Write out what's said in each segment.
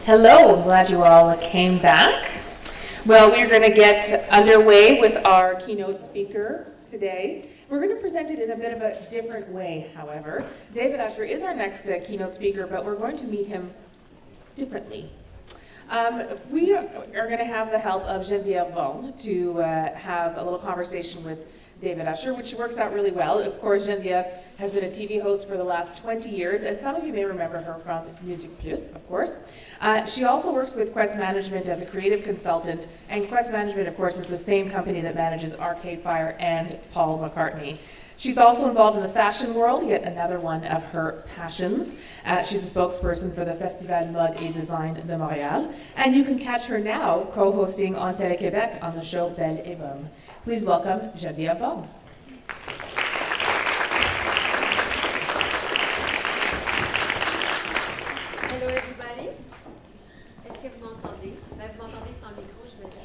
Hello, I'm glad you all came back. Well, we're going to get underway with our keynote speaker today. We're going to present it in a bit of a different way, however. David Usher is our next keynote speaker, but we're going to meet him differently. We are going to have the help of Geneviève Borne to have a little conversation with David Usher, which works out really well. Of course, Geneviève has been a TV host for the last 20 years, and some of you may remember her from Musique Plus, of course. She also works with Quest Management as a creative consultant, and Quest Management, of course, is the same company that manages Arcade Fire and Paul McCartney. She's also involved in the fashion world, yet another one of her passions. She's a spokesperson for the Festival Mode et Design de Montréal, and you can catch her now co-hosting on Télé-Québec on the show Belle et Bonne. Please welcome Geneviève Borne. Hello everybody. Est-ce que vous m'entendez? Vous m'entendez sans micro, je vais dire.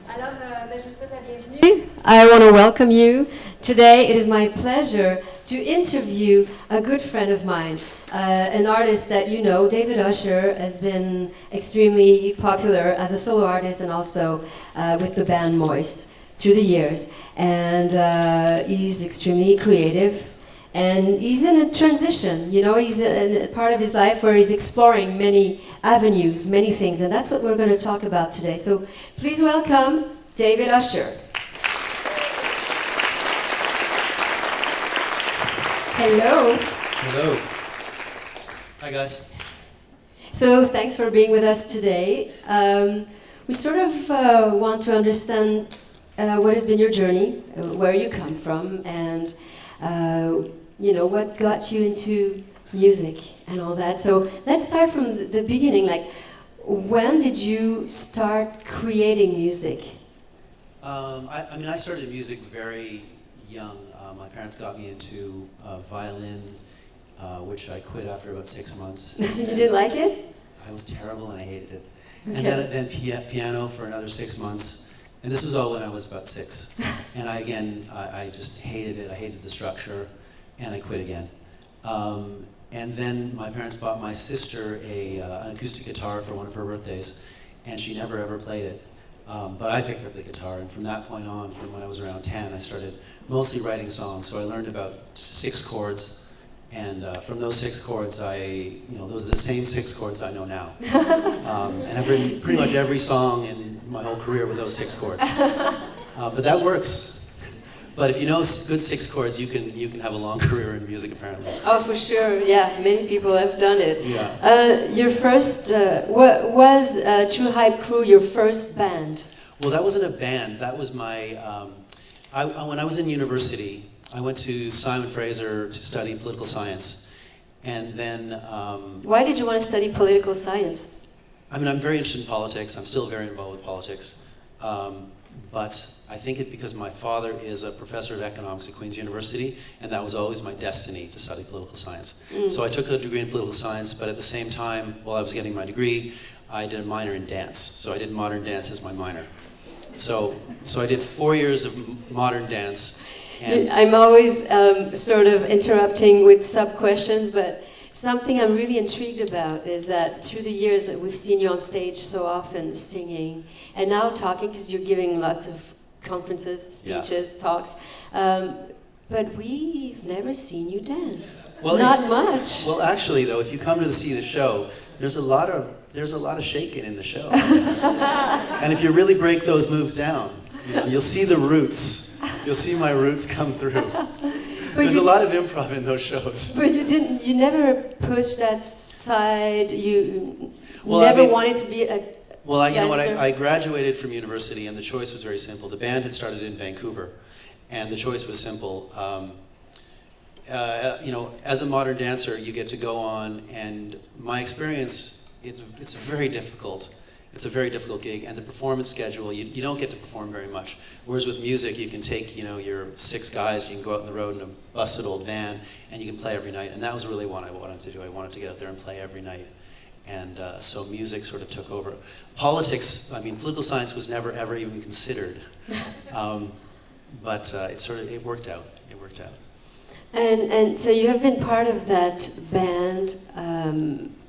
Alors, je vous souhaite la bienvenue. I want to welcome you. Today it is my pleasure to interview a good friend of mine, an artist that you know. David Usher has been extremely popular as a solo artist and also with the band Moist through the years. And he's extremely creative. And he's in a transition, you know, he's in a part of his life where he's exploring many avenues, many things, and that's what we're going to talk about today. So please welcome David Usher. Hello. Hello. Hi, guys. So thanks for being with us today. We sort of want to understand what has been your journey, where you come from, and you know, what got you into music and all that. So let's start from the beginning. Like, when did you start creating music? I mean, I started music very young. My parents got me into violin, which I quit after about 6 months. You didn't like it? I was terrible and I hated it. Okay. And then piano for another 6 months. And this was all when I was about 6. And I just hated it. I hated the structure, and I quit again. And then my parents bought my sister an acoustic guitar for one of her birthdays, and she never ever played it. But I picked up the guitar, and from that point on, from when I was around 10, I started mostly writing songs. So I learned about 6 chords, and from those 6 chords, those are the same 6 chords I know now. And I've written pretty much every song in my whole career with those 6 chords. But that works. But if you know good 6 chords, you can have a long career in music, apparently. Oh, for sure. Yeah, many people have done it. Yeah. Your first, was True Hype Crew your first band? Well, that wasn't a band. That was my, when I was in university, I went to Simon Fraser to study political science. And then... Why did you want to study political science? I mean, I'm very interested in politics. I'm still very involved with politics. But I think it's because my father is a professor of economics at Queen's University, and that was always my destiny to study political science. So I took a degree in political science, but at the same time, while I was getting my degree, I did a minor in dance. So I did modern dance as my minor. So I did 4 years of modern dance. And I'm always sort of interrupting with sub-questions, but something I'm really intrigued about is that through the years that we've seen you on stage so often singing, and now talking, because you're giving lots of conferences, speeches, talks, but we've never seen you dance. Well, not much. Well, actually, though, if you come to see the show, there's a lot of shaking in the show. And if you really break those moves down, you'll see the roots. You'll see my roots come through. There's a lot of improv in those shows. But you never pushed that side. You never wanted to be a Well, you know what? dancer? I graduated from university, and the choice was very simple. The band had started in Vancouver, and the choice was simple. As a modern dancer, you get to go on, and my experience, it's very difficult. It's a very difficult gig, and the performance schedule, you don't get to perform very much. Whereas with music, you can take, your 6 guys, you can go out on the road in a busted old van, and you can play every night. And that was really what I wanted to do. I wanted to get out there and play every night. And so music sort of took over. Politics, I mean, political science was never ever even considered. But it worked out. It worked out. And so you have been part of that band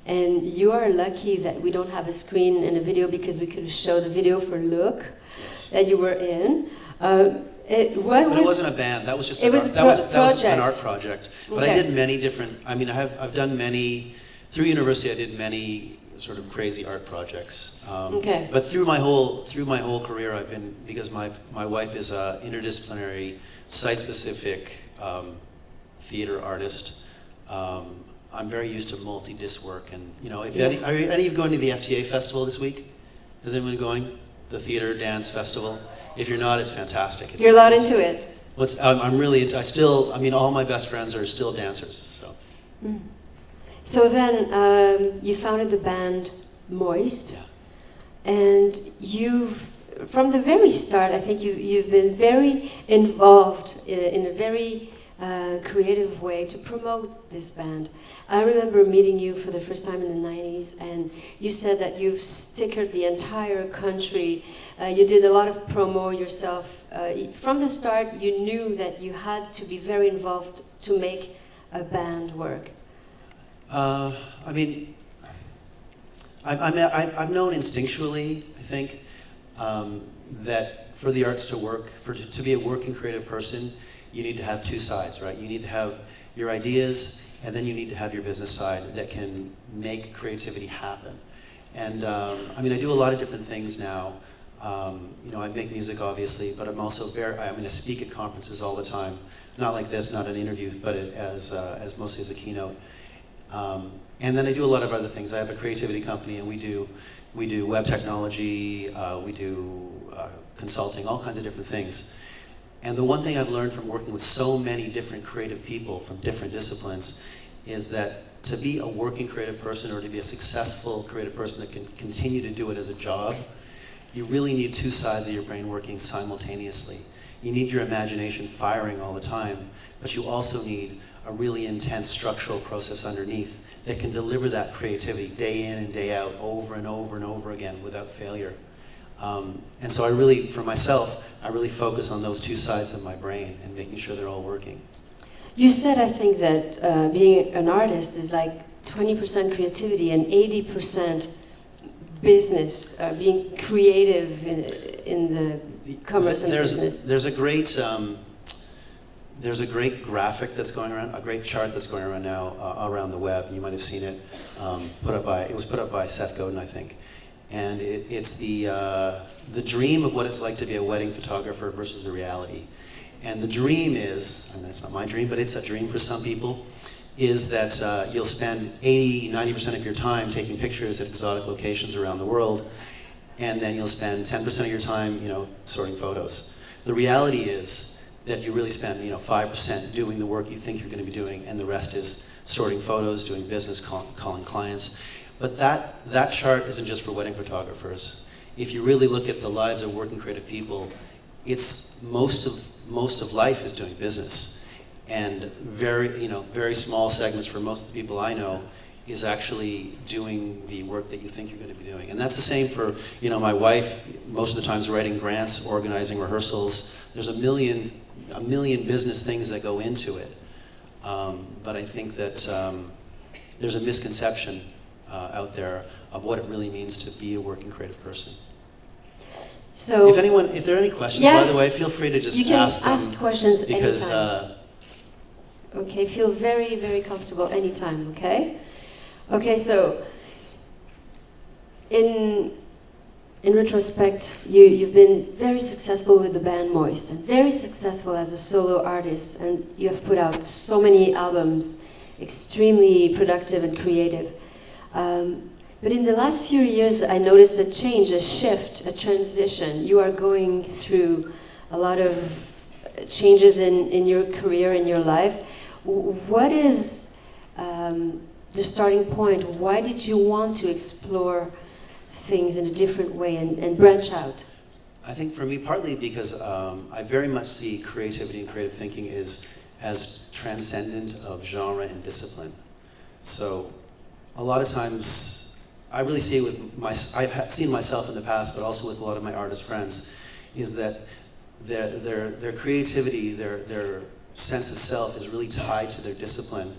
And you are lucky that we don't have a screen and a video, because we could show the video for Look Yes. that you were in. But it wasn't a band. That was just It was a that was an project. art project. But I Okay. did many different. I mean, I've done many through university. I did many sort of crazy art projects. Okay. But through my whole career, I've been, because my wife is a interdisciplinary, site-specific theater artist. I'm very used to multi-disc work, and if Yeah. are any of you going to the FTA festival this week? Is anyone going? The Theater Dance Festival. If you're not, it's fantastic. You're a lot into it. I'm really into. I mean, all my best friends are still dancers. So. Mm. So then you founded the band Moist, Yeah. and from the very start, I think you've been very involved in a very creative way to promote this band. I remember meeting you for the first time in the 90s, and you said that you've stickered the entire country. You did a lot of promo yourself. From the start, you knew that you had to be very involved to make a band work. I mean, I've known instinctually, I think, that for the arts to work, to be a working creative person, you need to have two sides, right? You need to have your ideas, and then you need to have your business side that can make creativity happen. And I mean, I do a lot of different things now. I make music, obviously, but I'm also I speak at conferences all the time. Not like this, not an interview, but as mostly as a keynote. And then I do a lot of other things. I have a creativity company, and we do web technology, we do consulting, all kinds of different things. And the one thing I've learned from working with so many different creative people from different disciplines is that to be a working creative person, or to be a successful creative person that can continue to do it as a job, you really need two sides of your brain working simultaneously. You need your imagination firing all the time, but you also need a really intense structural process underneath that can deliver that creativity day in and day out, over and over and over again without failure. And so for myself, I really focus on those two sides of my brain and making sure they're all working. You said, I think, that being an artist is like 20% creativity and 80% business, being creative in the commerce and business. There's a great graphic that's going around, a great chart that's going around now around the web. You might have seen it. It was put up by Seth Godin, I think. And it's the dream of what it's like to be a wedding photographer versus the reality. And the dream is, and it's not my dream, but it's a dream for some people, is that you'll spend 80-90% of your time taking pictures at exotic locations around the world, and then you'll spend 10% of your time, sorting photos. The reality is that you really spend, 5% doing the work you think you're going to be doing, and the rest is sorting photos, doing business, calling clients. But that chart isn't just for wedding photographers. If you really look at the lives of working creative people, it's most of life is doing business, and very small segments for most of the people I know is actually doing the work that you think you're going to be doing. And that's the same for my wife. Most of the times writing grants, organizing rehearsals. There's a million business things that go into it. But I think that there's a misconception out there of what it really means to be a working creative person. So, if there are any questions, yeah, by the way, feel free to just you can ask them. ask questions because, anytime. Okay, feel very, very comfortable anytime, okay? Okay, so in retrospect, you've been very successful with the band Moist, and very successful as a solo artist, and you have put out so many albums, extremely productive and creative. But in the last few years, I noticed a change, a shift, a transition. You are going through a lot of changes in your career, in your life. What is the starting point? Why did you want to explore things in a different way and branch out? I think for me, partly because I very much see creativity and creative thinking as transcendent of genre and discipline. So a lot of times, I really see it I've seen myself in the past, but also with a lot of my artist friends, is that their creativity, their sense of self is really tied to their discipline.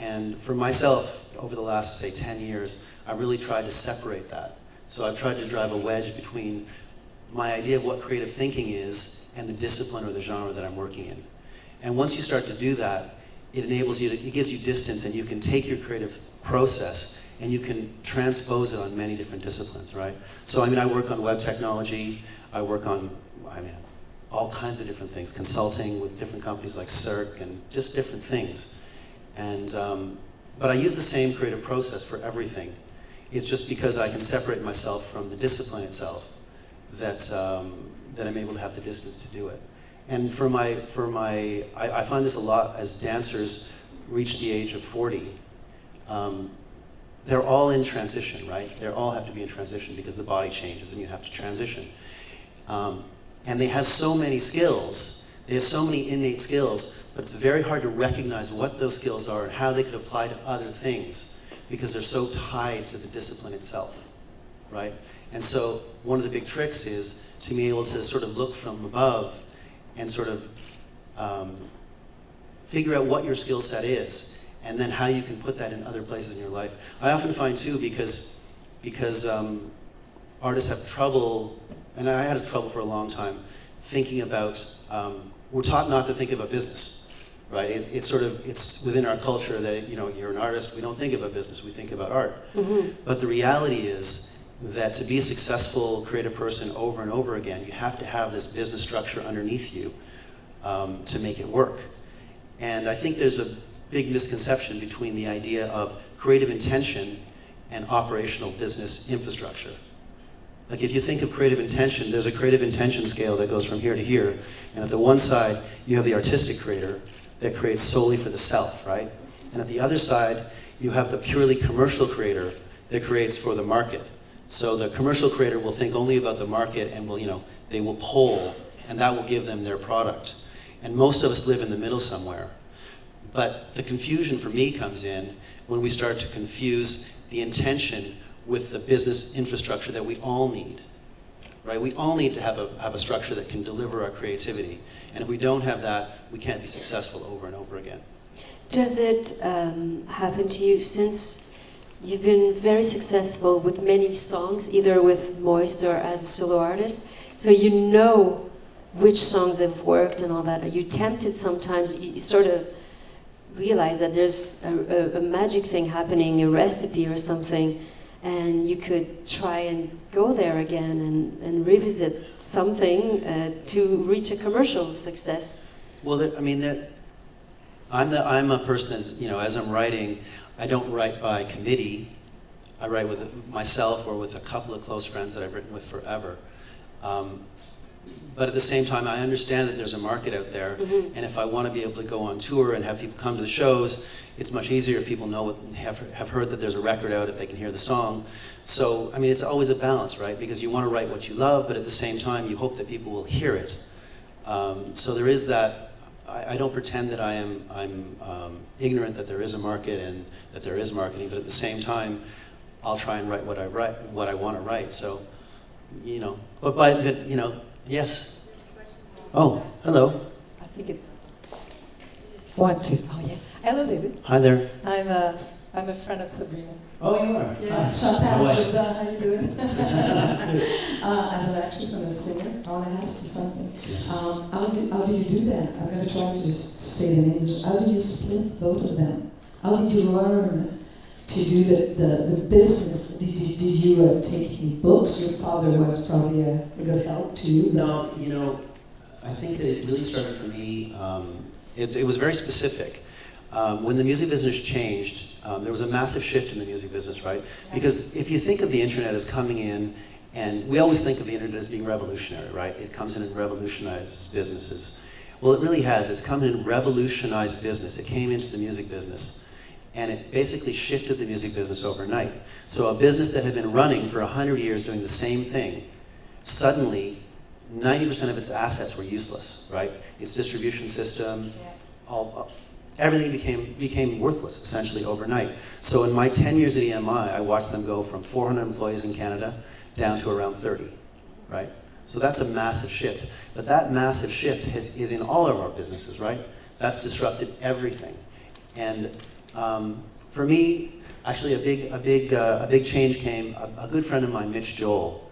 And for myself, over the last, say, 10 years, I really tried to separate that. So I've tried to drive a wedge between my idea of what creative thinking is and the discipline or the genre that I'm working in. And once you start to do that, it enables you to, it gives you distance, and you can take your creative process and you can transpose it on many different disciplines, right? So I mean, I work on web technology, I work on, all kinds of different things, consulting with different companies like Cirque and just different things. And, but I use the same creative process for everything. It's just because I can separate myself from the discipline itself that, that I'm able to have the distance to do it. And I find this a lot as dancers reach the age of 40. They're all in transition, right? They all have to be in transition because the body changes and you have to transition. And they have so many skills, they have so many innate skills, but it's very hard to recognize what those skills are and how they could apply to other things because they're so tied to the discipline itself, right? And so one of the big tricks is to be able to sort of look from above and sort of figure out what your skill set is and then how you can put that in other places in your life. I often find too, because artists have trouble, and I had trouble for a long time, thinking about, we're taught not to think about business, right? It's within our culture that, you're an artist, we don't think about business, we think about art. Mm-hmm. But the reality is that to be a successful creative person over and over again, you have to have this business structure underneath you to make it work. And I think there's a big misconception between the idea of creative intention and operational business infrastructure. Like if you think of creative intention, there's a creative intention scale that goes from here to here. And at the one side, you have the artistic creator that creates solely for the self, right? And at the other side, you have the purely commercial creator that creates for the market. So the commercial creator will think only about the market and they will poll, and that will give them their product. And most of us live in the middle somewhere. But the confusion for me comes in when we start to confuse the intention with the business infrastructure that we all need, right? We all need to have a structure that can deliver our creativity. And if we don't have that, we can't be successful over and over again. Does it happen to you since you've been very successful with many songs, either with Moist or as a solo artist, so you know which songs have worked and all that? Are you tempted sometimes, you sort of realize that there's a magic thing happening, a recipe or something, and you could try and go there again and revisit something to reach a commercial success? Well, I'm a person, as I'm writing, I don't write by committee. I write with myself or with a couple of close friends that I've written with forever. But at the same time, I understand that there's a market out there, mm-hmm. and if I want to be able to go on tour and have people come to the shows, it's much easier if people know, have heard that there's a record out, if they can hear the song. So, it's always a balance, right? Because you want to write what you love, but at the same time, you hope that people will hear it. So there is that. I don't pretend that I'm ignorant that there is a market and that there is marketing, but at the same time, I'll try and write what I want to write. So, yes. Oh, hello. I think it's 1, 2. Oh yeah. Hello, David. Hi there. I'm a friend of Sabrina. Oh, you are. Yeah. Chantal, how you doing? As an actress and a singer, I want to ask you something. Yes. How did you do that? I'm going to try to just say it in English. How did you split both of them? How did you learn to do the business? Did you take any books? Your father was probably a good help to you. No, I think that it really started for me, it was very specific. When the music business changed, there was a massive shift in the music business, right? Because if you think of the internet as coming in, and we always think of the internet as being revolutionary, right? It comes in and revolutionizes businesses. Well, it really has. It's come in and revolutionized business. It came into the music business. And it basically shifted the music business overnight. So a business that had been running for 100 years doing the same thing, suddenly 90% of its assets were useless, right? Its distribution system, everything became worthless essentially overnight. So in my 10 years at EMI, I watched them go from 400 employees in Canada down to around 30, right? So that's a massive shift. But that massive shift is in all of our businesses, right? That's disrupted everything. And For me, actually, a big change came. A good friend of mine, Mitch Joel.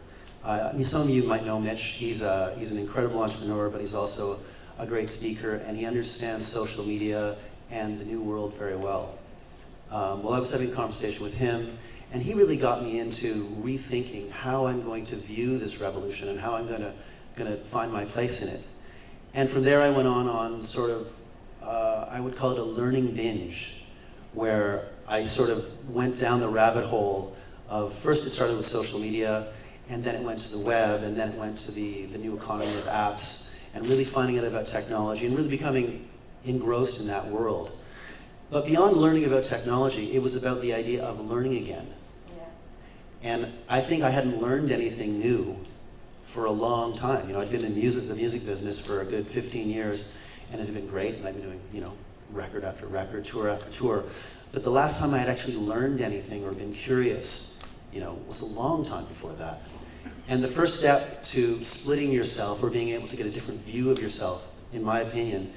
Some of you might know Mitch. He's an incredible entrepreneur, but he's also a great speaker, and he understands social media and the new world very well. Well, I was having a conversation with him, and he really got me into rethinking how I'm going to view this revolution and how I'm going to find my place in it. And from there, I went on sort of, I would call it a learning binge, where I sort of went down the rabbit hole of, first it started with social media, and then it went to the web, and then it went to the new economy of apps, and really finding out about technology, and really becoming engrossed in that world. But beyond learning about technology, it was about the idea of learning again. Yeah. And I think I hadn't learned anything new for a long time. I'd been in the music business for a good 15 years, and it had been great, and I'd been doing, record after record, tour after tour. But the last time I had actually learned anything or been curious, was a long time before that. And the first step to splitting yourself or being able to get a different view of yourself, in my opinion,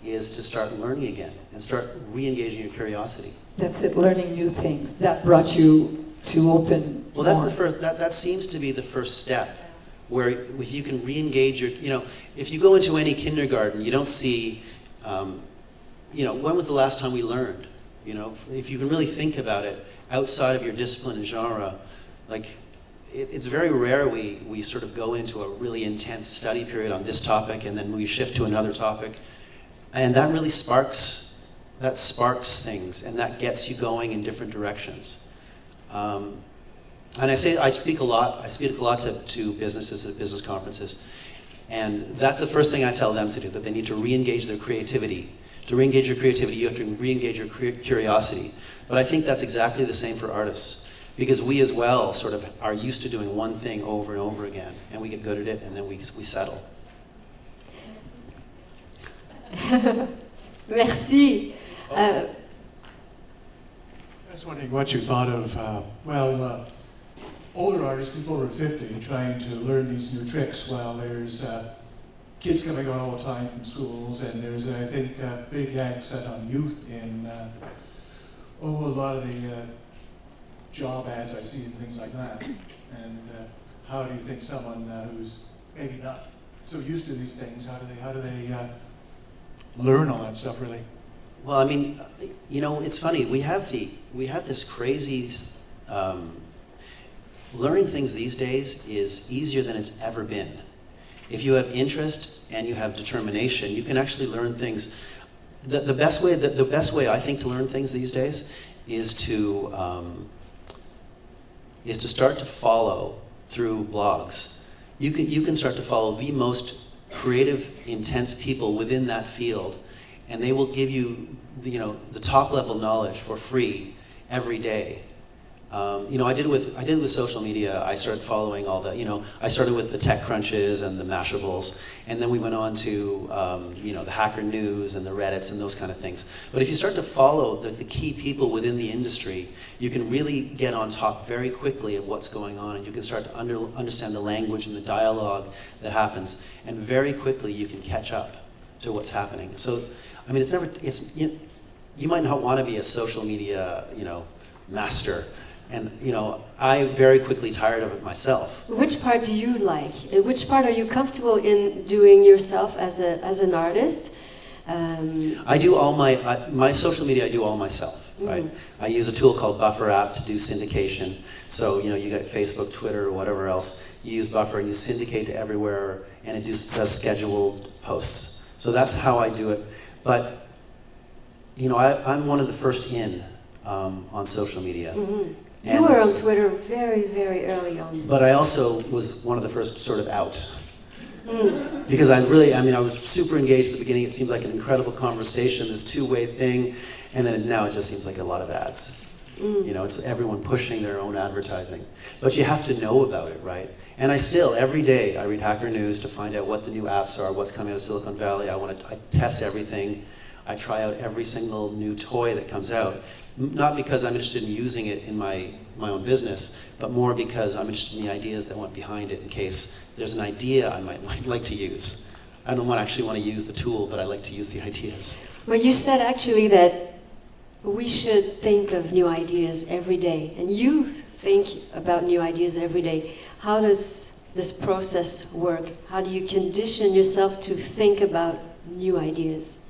is to start learning again and start re-engaging your curiosity. That's it, learning new things. That brought you to open Well, that's the first, that seems to be the first step, where you can re-engage your, if you go into any kindergarten, you don't see, when was the last time we learned? If you can really think about it, outside of your discipline and genre, like, it's very rare we sort of go into a really intense study period on this topic and then we shift to another topic. And that really sparks things, and that gets you going in different directions. And I speak a lot to businesses at business conferences, and that's the first thing I tell them to do, that they need to re-engage their creativity. To re-engage your creativity, you have to re-engage your curiosity. But I think that's exactly the same for artists, because we as well sort of are used to doing one thing over and over again, and we get good at it, and then we settle. Merci. I was wondering what you thought of, older artists, people over 50, trying to learn these new tricks while there's kids coming out all the time from schools, and there's, I think, a big accent on youth in a lot of the job ads I see and things like that. And how do you think someone who's maybe not so used to these things, how do they learn all that stuff, really? Well, I mean, it's funny. We have this crazy learning things these days is easier than it's ever been. If you have interest and you have determination, you can actually learn things. The best way I think to learn things these days is to start to follow through blogs. You can start to follow the most creative, intense people within that field, and they will give you the top level knowledge for free every day. I did it with social media. I started following all the, I started with the Tech Crunches and the Mashables, and then we went on to, the Hacker News and the Reddits and those kind of things. But if you start to follow the key people within the industry, you can really get on top very quickly of what's going on, and you can start to understand the language and the dialogue that happens, and very quickly you can catch up to what's happening. So, I mean, you might not want to be a social media, master. And I very quickly tired of it myself. Which part do you like? And which part are you comfortable in doing yourself as an artist? I do all my social media. I do all myself. Right. I use a tool called Buffer app to do syndication. So you got Facebook, Twitter, or whatever else. You use Buffer and you syndicate to everywhere, and it does scheduled posts. So that's how I do it. But I'm one of the first in on social media. Mm-hmm. You were on Twitter very, very early on. But I also was one of the first sort of out. Because I was super engaged at the beginning. It seemed like an incredible conversation, this two-way thing, and then now it just seems like a lot of ads. It's everyone pushing their own advertising. But you have to know about it, right? And every day, I read Hacker News to find out what the new apps are, what's coming out of Silicon Valley. I test everything. I try out every single new toy that comes out. Not because I'm interested in using it in my own business, but more because I'm interested in the ideas that went behind it in case there's an idea I might like to use. I don't actually want to use the tool, but I like to use the ideas. Well, you said actually that we should think of new ideas every day, and you think about new ideas every day. How does this process work? How do you condition yourself to think about new ideas?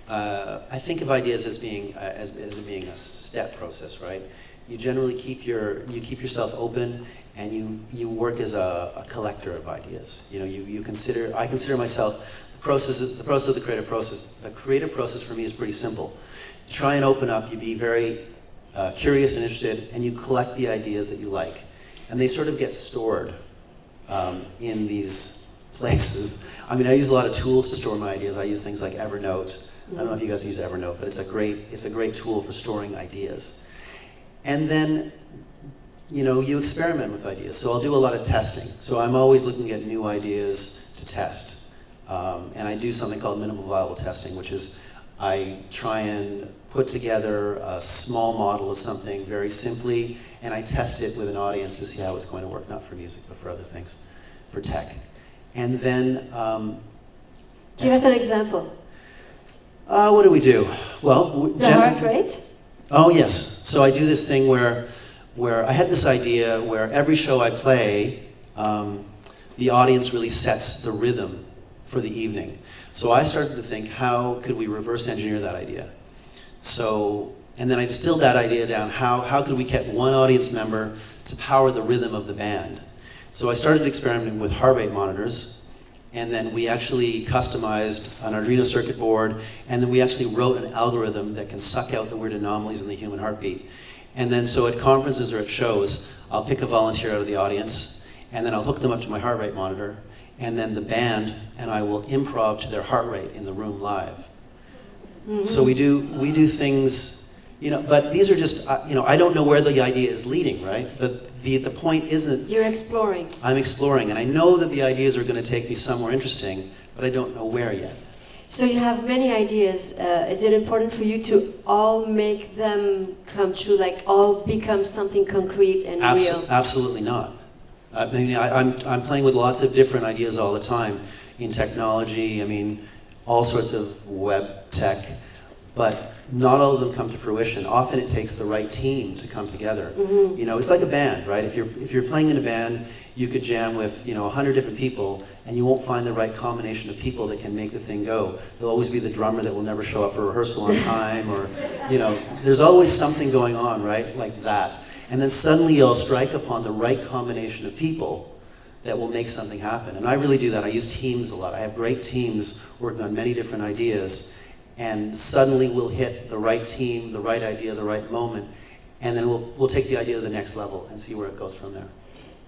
I think of ideas as being a step process, right? You generally keep yourself open, and you work as a collector of ideas. You know, I consider myself the process of the creative process. The creative process for me is pretty simple. You try and open up. You be very curious and interested, and you collect the ideas that you like, and they sort of get stored in these places. I mean, I use a lot of tools to store my ideas. I use things like Evernote. I don't know if you guys use Evernote, but it's a great tool for storing ideas. And then, you know, you experiment with ideas. So I'll do a lot of testing. So I'm always looking at new ideas to test. And I do something called minimal viable testing, which is I try and put together a small model of something very simply, and I test it with an audience to see how it's going to work, not for music, but for other things, for tech. And then... Give us an example. What do we do? Well, The heart rate? Oh yes. So I do this thing where I had this idea where every show I play, the audience really sets the rhythm for the evening. So I started to think, how could we reverse engineer that idea? So, and then I distilled that idea down. How could we get one audience member to power the rhythm of the band? So I started experimenting with heart rate monitors. And then we actually customized an Arduino circuit board, and then we actually wrote an algorithm that can suck out the weird anomalies in the human heartbeat. And then so at conferences or at shows, I'll pick a volunteer out of the audience, and then I'll hook them up to my heart rate monitor, and then the band and I will improv to their heart rate in the room live. Mm-hmm. So we do things, you know, but these are just, you know, I don't know where the idea is leading, right? But the point isn't... You're exploring. I'm exploring, and I know that the ideas are going to take me somewhere interesting, but I don't know where yet. So you have many ideas. Is it important for you to all make them come true, like all become something concrete and real? Absolutely not. I mean, I'm playing with lots of different ideas all the time in technology. I mean, all sorts of web tech, but not all of them come to fruition. Often it takes the right team to come together. Mm-hmm. You know, it's like a band, right? If you're playing in a band, you could jam with, you know, 100 different people, and you won't find the right combination of people that can make the thing go. There'll always be the drummer that will never show up for rehearsal on time, or, you know, there's always something going on, right? Like that. And then suddenly you'll strike upon the right combination of people that will make something happen. And I really do that. I use teams a lot. I have great teams working on many different ideas. And suddenly we'll hit the right team, the right idea, the right moment, and then we'll take the idea to the next level and see where it goes from there.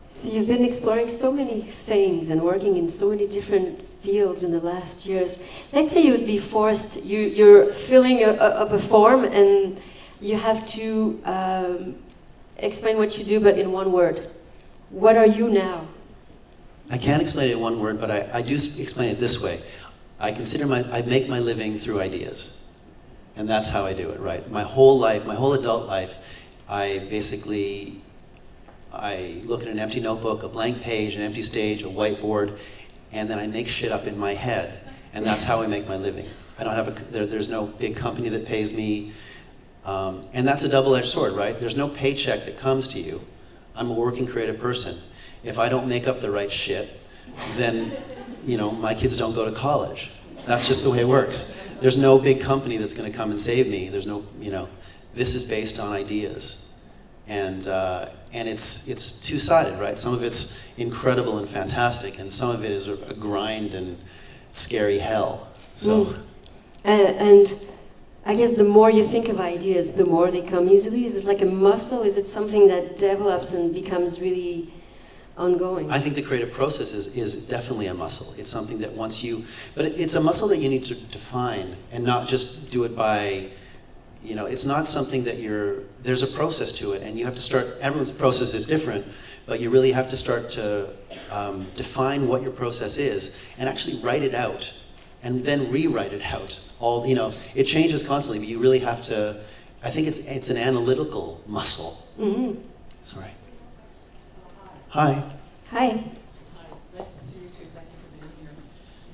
So you've been exploring so many things and working in so many different fields in the last years. Let's say you would be forced, you're filling up a form and you have to explain what you do, but in one word. What are you now? I can't explain it in one word, but I do explain it this way. I make my living through ideas. And that's how I do it, right? My whole life, my whole adult life, I look at an empty notebook, a blank page, an empty stage, a whiteboard, and then I make shit up in my head. And that's how I make my living. I don't have there's no big company that pays me. And that's a double-edged sword, right? There's no paycheck that comes to you. I'm a working creative person. If I don't make up the right shit, then, you know, my kids don't go to college. That's just the way it works. There's no big company that's going to come and save me. There's no, you know, this is based on ideas. And it's two-sided, right? Some of it's incredible and fantastic, and some of it is a grind and scary hell. So. And I guess the more you think of ideas, the more they come easily. Is it like a muscle? Is it something that develops and becomes really ongoing? I think the creative process is definitely a muscle. It's something that but it's a muscle that you need to define and not just do it by, you know, it's not something that there's a process to it, and you have to start, everyone's process is different, but you really have to start to define what your process is and actually write it out and then rewrite it out. All, you know, it changes constantly, but you really have to, I think it's an analytical muscle. Mm-hmm. Sorry. Hi. Hi. Hi, nice to see you too. Thank you for being here.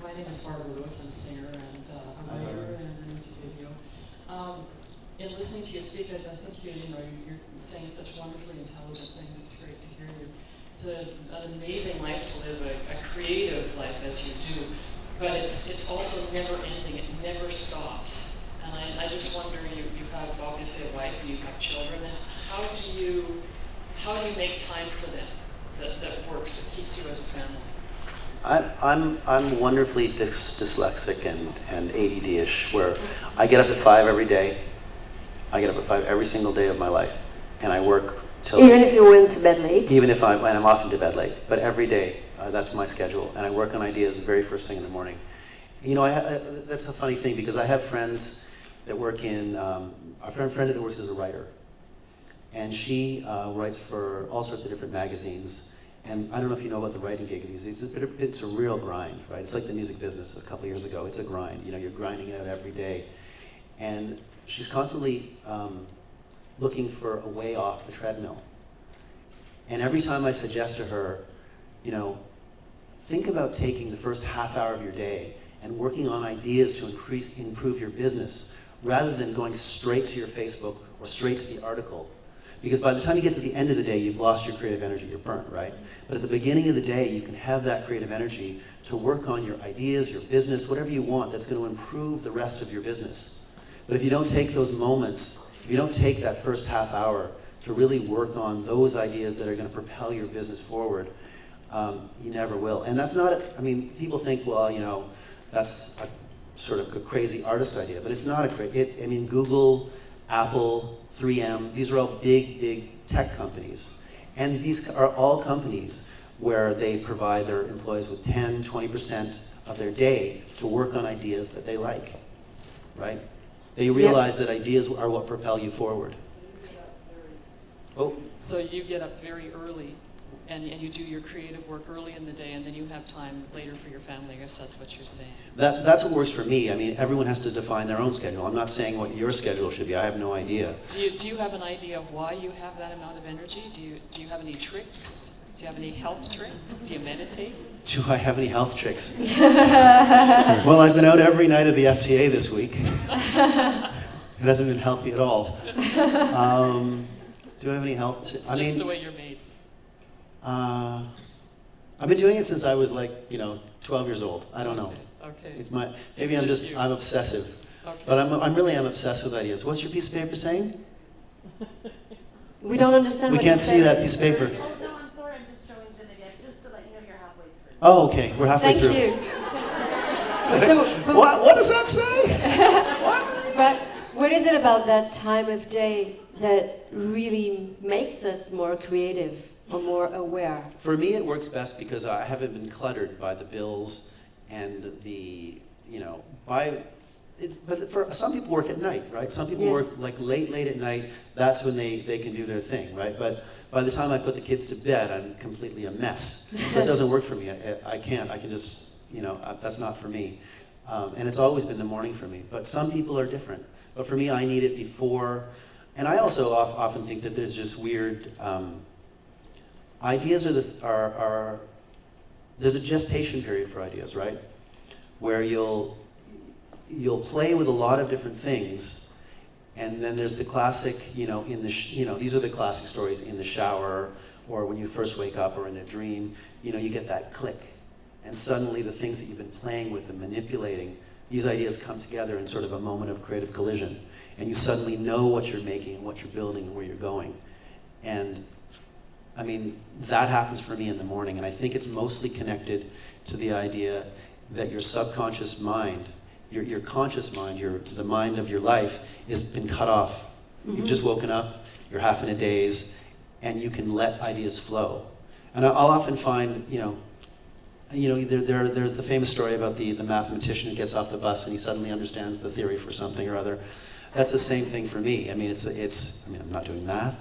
My name is Barbara Lewis. I'm a singer and I'm a writer and I do video. In in listening to you speak, I think you're saying such wonderfully intelligent things. It's great to hear you. It's an amazing life to live, a creative life as you do, but it's also never ending. It never stops. And I just wonder, you have obviously a wife, you have children, and how do you make time for them that works, that keeps you as a family? I'm wonderfully dyslexic and ADD-ish, where I get up at 5 every day. I get up at 5 every single day of my life, and I work till... Even if you went to bed late? Even if I'm often to bed late, but every day, that's my schedule, and I work on ideas the very first thing in the morning. You know, that's a funny thing, because I have friends that work in... a friend that works as a writer, and she writes for all sorts of different magazines. And I don't know if you know about the writing gig these days. It's a real grind, right? It's like the music business a couple years ago. It's a grind. You know, you're grinding it out every day. And she's constantly looking for a way off the treadmill. And every time I suggest to her, you know, think about taking the first half hour of your day and working on ideas to improve your business, rather than going straight to your Facebook or straight to the article. Because by the time you get to the end of the day, you've lost your creative energy, you're burnt, right? But at the beginning of the day, you can have that creative energy to work on your ideas, your business, whatever you want that's going to improve the rest of your business. But if you don't take those moments, if you don't take that first half hour to really work on those ideas that are going to propel your business forward, you never will. And that's not, I mean, people think, well, you know, that's a sort of a crazy artist idea, but it's not a crazy, I mean, Google, Apple, 3M, these are all big tech companies. And these are all companies where they provide their employees with 10, 20% of their day to work on ideas that they like, right? They realize that ideas are what propel you forward. So you get up very early, and you do your creative work early in the day, and then you have time later for your family. I guess that's what you're saying. That's what works for me. I mean, everyone has to define their own schedule. I'm not saying what your schedule should be. I have no idea. Do you have an idea of why you have that amount of energy? Do you have any tricks? Do you have any health tricks? Do you meditate? Do I have any health tricks? Well, I've been out every night of the FTA this week. It hasn't been healthy at all. Do I have any health tricks? It's just the way you're made. I've been doing it since I was like, 12 years old. I don't know. Okay. I'm obsessive. Okay. But I'm obsessed with ideas. What's your piece of paper saying? We don't understand We what can't you see said. that piece of paper. Oh, no, I'm sorry, I'm just showing Geneviève, just to let you know you're halfway through. Oh, okay. We're halfway Thank through. you. What does that say? But what is it about that time of day that really makes us more creative or more aware? For me, it works best because I haven't been cluttered by the bills and the, but for some people work at night, right? Some people work like late at night. That's when they can do their thing, right? But by the time I put the kids to bed, I'm completely a mess. So that doesn't work for me. I can't. I can just, that's not for me. And it's always been the morning for me. But some people are different. But for me, I need it before. And I also often think that there's just weird, ideas there's a gestation period for ideas, right? Where you'll play with a lot of different things, and then there's the classic, these are the classic stories in the shower, or when you first wake up, or in a dream, you get that click, and suddenly the things that you've been playing with and manipulating, these ideas come together in sort of a moment of creative collision, and you suddenly know what you're making and what you're building and where you're going. And I mean, that happens for me in the morning, and I think it's mostly connected to the idea that your subconscious mind, your conscious mind, the mind of your life has been cut off. Mm-hmm. You've just woken up, you're half in a daze, and you can let ideas flow. And I'll often find, there's the famous story about the mathematician who gets off the bus and he suddenly understands the theory for something or other. That's the same thing for me. I mean, I'm not doing math,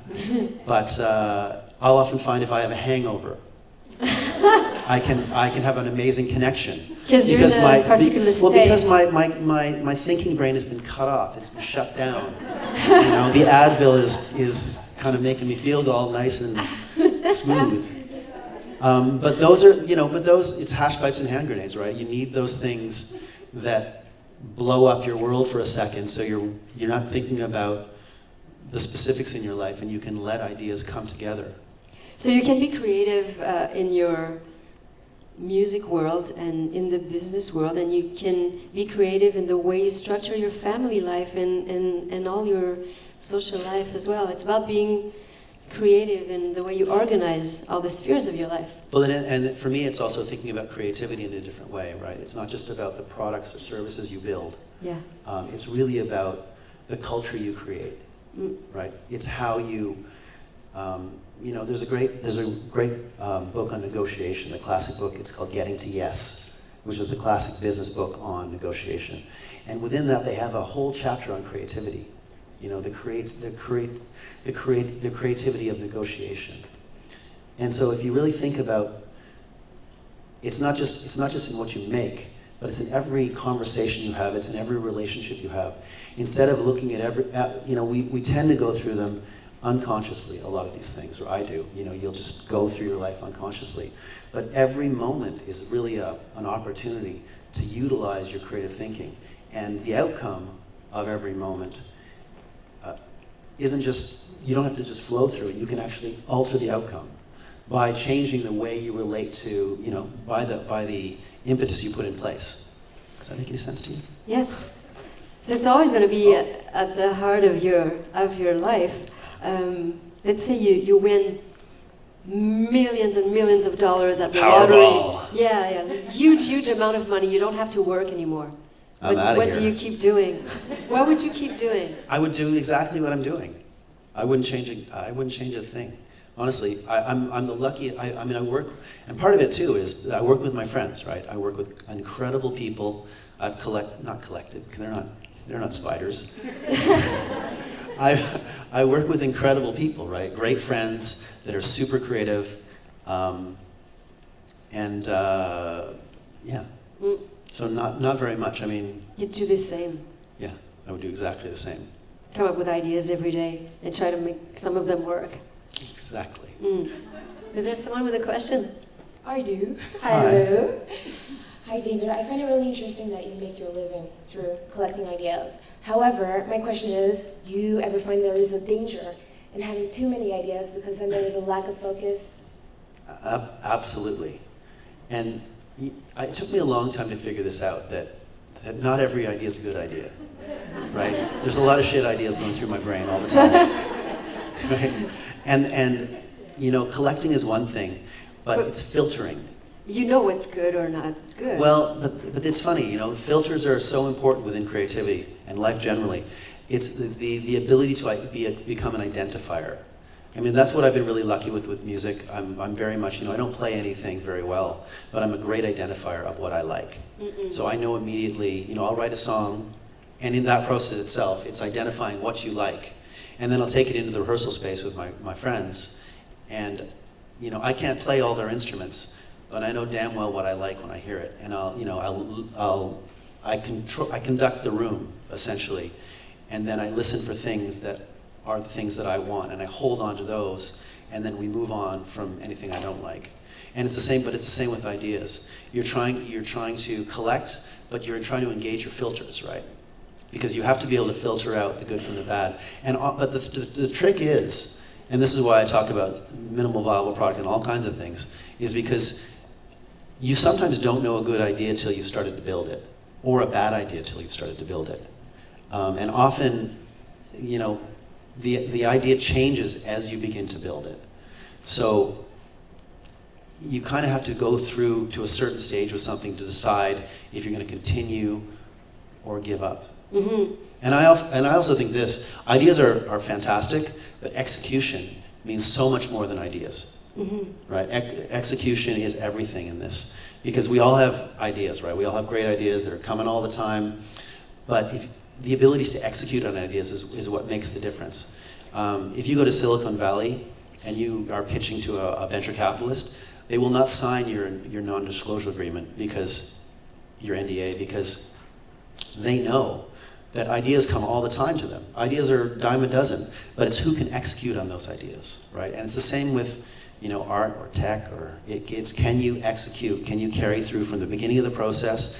but I'll often find if I have a hangover, I can have an amazing connection. Because you're in a particular state. Well, because my thinking brain has been cut off. It's been shut down. The Advil is kind of making me feel all nice and smooth. But those are, it's hash pipes and hand grenades, right? You need those things that blow up your world for a second, so you're not thinking about the specifics in your life, and you can let ideas come together. So you can be creative in your music world and in the business world, and you can be creative in the way you structure your family life and all your social life as well. It's about being creative in the way you organize all the spheres of your life. Well, and for me, it's also thinking about creativity in a different way, right? It's not just about the products or services you build. Yeah. It's really about the culture you create, right? It's how you, there's a great book on negotiation, the classic book. It's called Getting to Yes, which is the classic business book on negotiation. And within that, they have a whole chapter on creativity. The creativity of negotiation. And so, if you really think about, it's not just in what you make, but it's in every conversation you have. It's in every relationship you have. Instead of looking at we tend to go through them unconsciously, a lot of these things, or I do. You'll just go through your life unconsciously. But every moment is really an opportunity to utilize your creative thinking. And the outcome of every moment isn't just, you don't have to just flow through it. You can actually alter the outcome by changing the way you relate to, by the impetus you put in place. Does that make any sense to you? Yes. So it's always going to be at the heart of your life. Let's say you win millions and millions of dollars at the lottery. Powerball. Yeah, huge amount of money. You don't have to work anymore. What do you keep doing? What would you keep doing? I would do exactly what I'm doing. I wouldn't change a thing. Honestly, I'm the lucky. I work, and part of it too is I work with my friends, right? I work with incredible people. I've not collected. They're not spiders. I work with incredible people, right? Great friends that are super creative, yeah. So not very much. You do the same. Yeah, I would do exactly the same. Come up with ideas every day and try to make some of them work. Exactly. Is there someone with a question? I do. Hello. Hi, David. I find it really interesting that you make your living through collecting ideas. However, my question is, do you ever find there is a danger in having too many ideas because then there is a lack of focus? Absolutely. And it took me a long time to figure this out, that not every idea is a good idea, right? There's a lot of shit ideas going through my brain all the time, right? And collecting is one thing, but it's filtering. You know what's good or not good. Well, but it's funny, filters are so important within creativity and life generally. It's the ability to become an identifier. That's what I've been really lucky with music. I'm very much, I don't play anything very well, but I'm a great identifier of what I like. So I know immediately, I'll write a song, and in that process itself, it's identifying what you like. And then I'll take it into the rehearsal space with my friends, and I can't play all their instruments, but I know damn well what I like when I hear it, and I conduct the room essentially, and then I listen for things that are the things that I want, and I hold on to those, and then we move on from anything I don't like. And it's the same, but it's the same with ideas. You're trying to collect, but you're trying to engage your filters, right? Because you have to be able to filter out the good from the bad. But the trick is, and this is why I talk about minimal viable product and all kinds of things, is because you sometimes don't know a good idea until you've started to build it, or a bad idea until you've started to build it. And often, the idea changes as you begin to build it. So you kind of have to go through to a certain stage with something to decide if you're going to continue or give up. Mm-hmm. And I also think this, ideas are fantastic, but execution means so much more than ideas. Mm-hmm. Right? Execution is everything in this, because we all have ideas, right? We all have great ideas that are coming all the time, but the ability to execute on ideas is what makes the difference. If you go to Silicon Valley and you are pitching to a venture capitalist, they will not sign your non-disclosure agreement, because your NDA, because they know that ideas come all the time to them. Ideas are a dime a dozen, but it's who can execute on those ideas, right? And it's the same with art or tech, or it's can you execute? Can you carry through from the beginning of the process,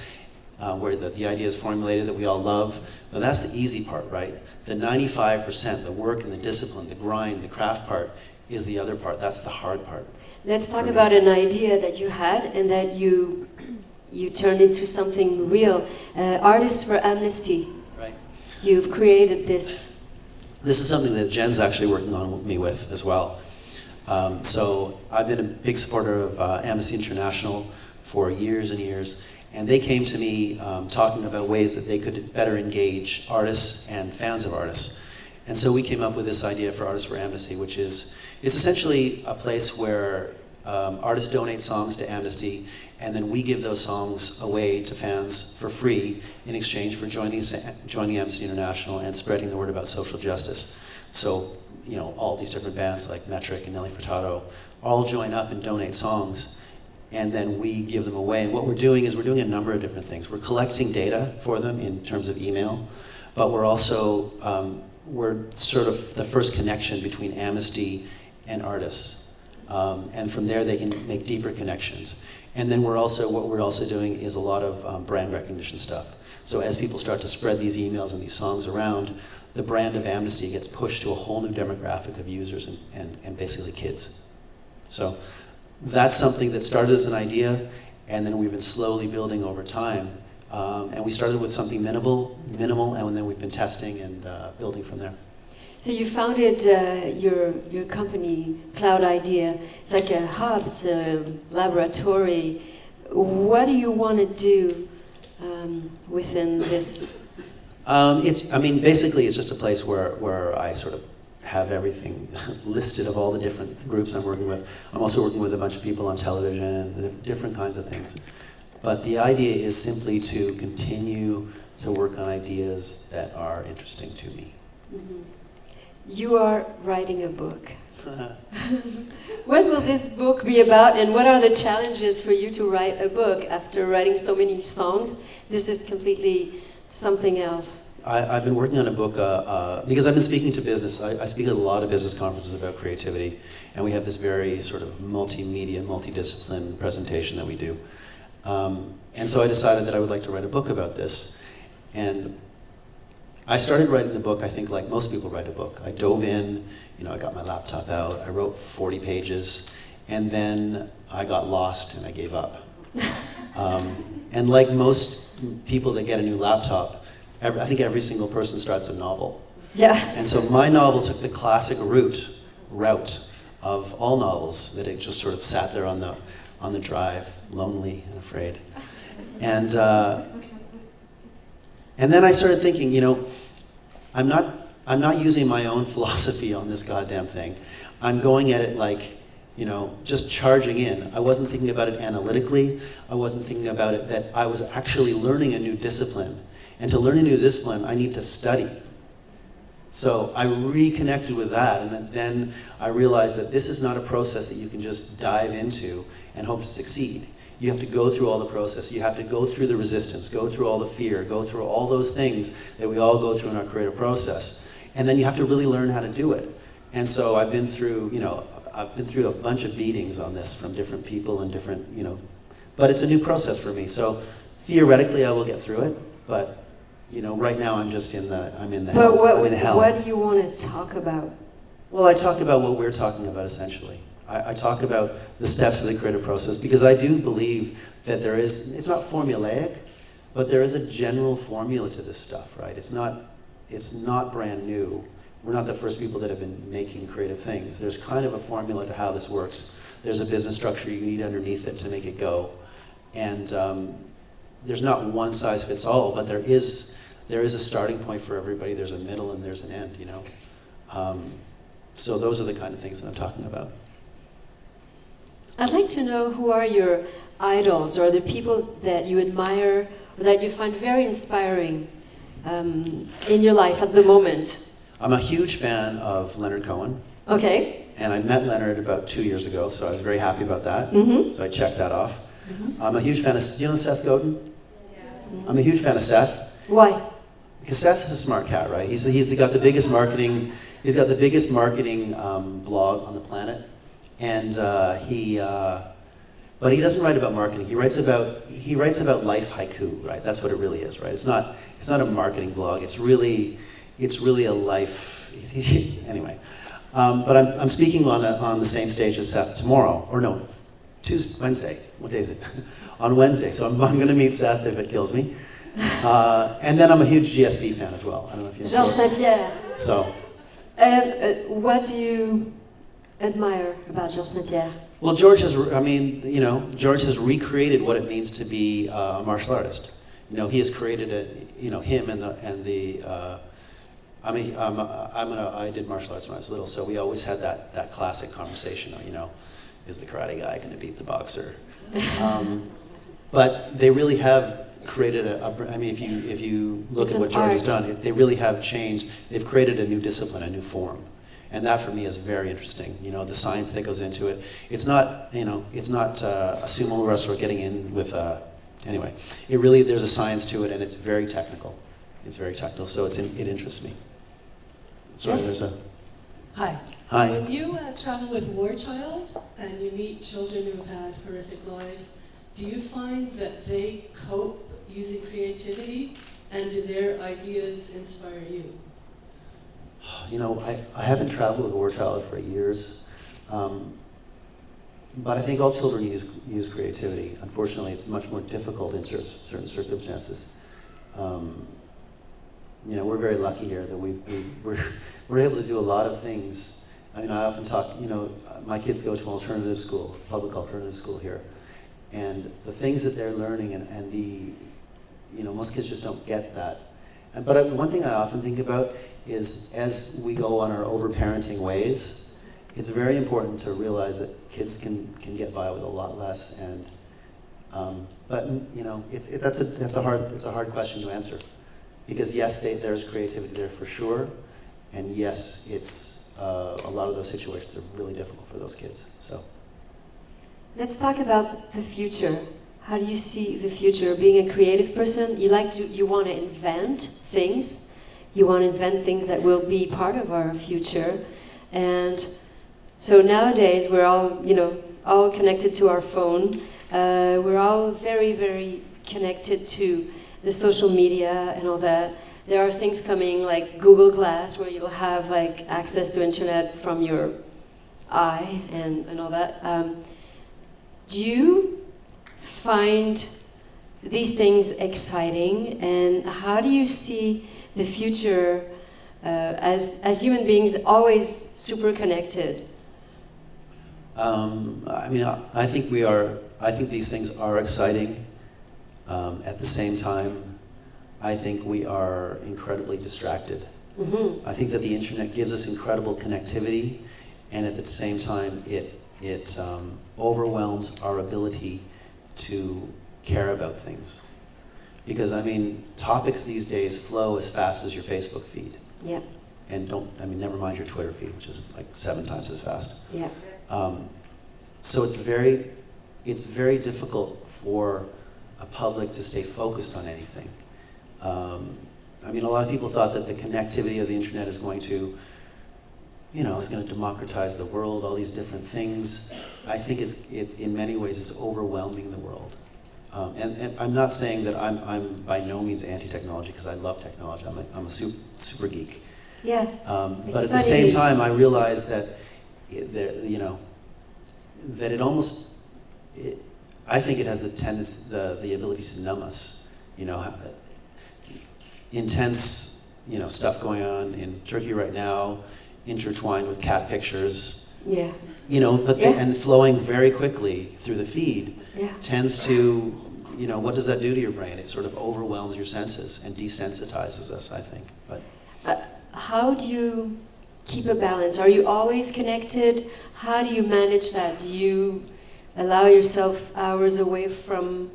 where the idea is formulated that we all love? But that's the easy part, right? The 95%, the work and the discipline, the grind, the craft part, is the other part. That's the hard part. Let's talk about an idea that you had and that you turned into something real. Artists for Amnesty. Right. You've created this. This is something that Jen's actually working on me with as well. So I've been a big supporter of Amnesty International for years and years, and they came to me talking about ways that they could better engage artists and fans of artists. And so we came up with this idea for Artists for Amnesty, which is, it's essentially a place where artists donate songs to Amnesty, and then we give those songs away to fans for free in exchange for joining Amnesty International and spreading the word about social justice. So, you know, all these different bands like Metric and Nelly Furtado all join up and donate songs, and then we give them away. And what we're doing is we're doing a number of different things. We're collecting data for them in terms of email, but we're also, we're sort of the first connection between Amnesty and artists. And from there they can make deeper connections. And then what we're also doing is a lot of brand recognition stuff. So as people start to spread these emails and these songs around, the brand of Amnesty gets pushed to a whole new demographic of users and basically kids. So that's something that started as an idea, and then we've been slowly building over time. And we started with something minimal, and then we've been testing and building from there. So you founded your company, Cloud Idea. It's like a hub, it's a laboratory. What do you want to do within this? Basically it's just a place where I sort of have everything listed of all the different groups I'm working with. I'm also working with a bunch of people on television, different kinds of things. But the idea is simply to continue to work on ideas that are interesting to me. Mm-hmm. You are writing a book. What will this book be about, and what are the challenges for you to write a book after writing so many songs? This is completely something else. I've been working on a book because I've been speaking to business. I speak at a lot of business conferences about creativity, and we have this very sort of multimedia, multidiscipline presentation that we do. And so I decided that I would like to write a book about this. And I started writing the book, I think, like most people write a book. I dove in, I got my laptop out, I wrote 40 pages, and then I got lost and I gave up. And like most people that get a new laptop, I think every single person starts a novel. Yeah. And so my novel took the classic route of all novels, that it just sort of sat there on the drive, lonely and afraid. And then I started thinking, I'm not using my own philosophy on this goddamn thing. I'm going at it like, just charging in. I wasn't thinking about it analytically. I wasn't thinking about it that I was actually learning a new discipline. And to learn a new discipline, I need to study. So I reconnected with that, and then I realized that this is not a process that you can just dive into and hope to succeed. You have to go through all the process. You have to go through the resistance, go through all the fear, go through all those things that we all go through in our creative process. And then you have to really learn how to do it. And so I've been through, a bunch of beatings on this from different people and different, but it's a new process for me. So theoretically I will get through it, but right now I'm just in hell. What do you want to talk about? Well, I talk about what we're talking about essentially. I talk about the steps of the creative process because I do believe that it's not formulaic, but there is a general formula to this stuff, right? It's not brand new. We're not the first people that have been making creative things. There's kind of a formula to how this works. There's a business structure you need underneath it to make it go. And there's not one size fits all, but there is a starting point for everybody. There's a middle and there's an end, So those are the kind of things that I'm talking about. I'd like to know who are your idols or the people that you admire or that you find very inspiring in your life at the moment. I'm a huge fan of Leonard Cohen. Okay. And I met Leonard about 2 years ago, so I was very happy about that. Mm-hmm. So I checked that off. Mm-hmm. I'm a huge fan of, do you know Seth Godin? Yeah. I'm a huge fan of Seth. Why? Because Seth is a smart cat, right? He's got the biggest marketing, blog on the planet. And but he doesn't write about marketing. He writes about life haiku, right? That's what it really is, right? It's not a marketing blog. It's really it's really a life, anyway. But I'm speaking on the same stage as Seth tomorrow, or no, Wednesday. What day is it? On Wednesday. So I'm going to meet Seth if it kills me. And then I'm a huge GSB fan as well. I don't know if you know. Georges Saint-Pierre. So. What do you admire about Georges Saint-Pierre? Well, George has, George has recreated what it means to be a martial artist. He has created him I did martial arts when I was little, so we always had that classic conversation of, is the karate guy going to beat the boxer? But they really have created if you look at what George has done, they really have changed. They've created a new discipline, a new form. And that for me is very interesting. The science that goes into it. It's not, a sumo wrestler getting in with, anyway. There's a science to it, and it's very technical. It's very technical, so it interests me. Sorry, Yes. there's a... Hi. Hi. When you travel with War Child and you meet children who've had horrific lives, do you find that they cope using creativity, and do their ideas inspire you? I haven't traveled with War Child for years, but I think all children use creativity. Unfortunately, it's much more difficult in certain circumstances. We're very lucky here that we're able to do a lot of things. I often talk, my kids go to an alternative school, public alternative school here, and the things that they're learning and the, most kids just don't get that. But one thing I often think about is as we go on our over-parenting ways, it's very important to realize that kids can get by with a lot less. And that's a hard question to answer, because yes, there's creativity there for sure, and yes, it's a lot of those situations are really difficult for those kids. So Let's talk about the future. How do you see the future? Being a creative person, you want to invent things. You want to invent things that will be part of our future. And so nowadays we're all connected to our phone. We're all very, very connected to the social media and all that. There are things coming like Google Glass, where you'll have access to internet from your eye and all that. Do you find these things exciting, and how do you see the future as human beings, always super connected? I think these things are exciting. At the same time, I think we are incredibly distracted. Mm-hmm. I think that the internet gives us incredible connectivity, and at the same time, it overwhelms our ability to care about things. Because topics these days flow as fast as your Facebook feed. Yeah. And never mind your Twitter feed, which is like 7 times as fast. Yeah. So it's very difficult for a public to stay focused on anything. A lot of people thought that the connectivity of the internet is going to, is going to democratize the world, all these different things. I think in many ways it's overwhelming the world. And I'm not saying that I'm by no means anti-technology, because I love technology. I'm a super geek. Yeah. But at the same time, I realize that that it almost, I think it has the tendency, the ability to numb us. Intense, stuff going on in Turkey right now, intertwined with cat pictures. Yeah. And flowing very quickly through the feed, Yeah. tends to, what does that do to your brain? It sort of overwhelms your senses and desensitizes us, I think. But how do you keep a balance? Are you always connected? How do you manage that? Do you allow yourself hours away from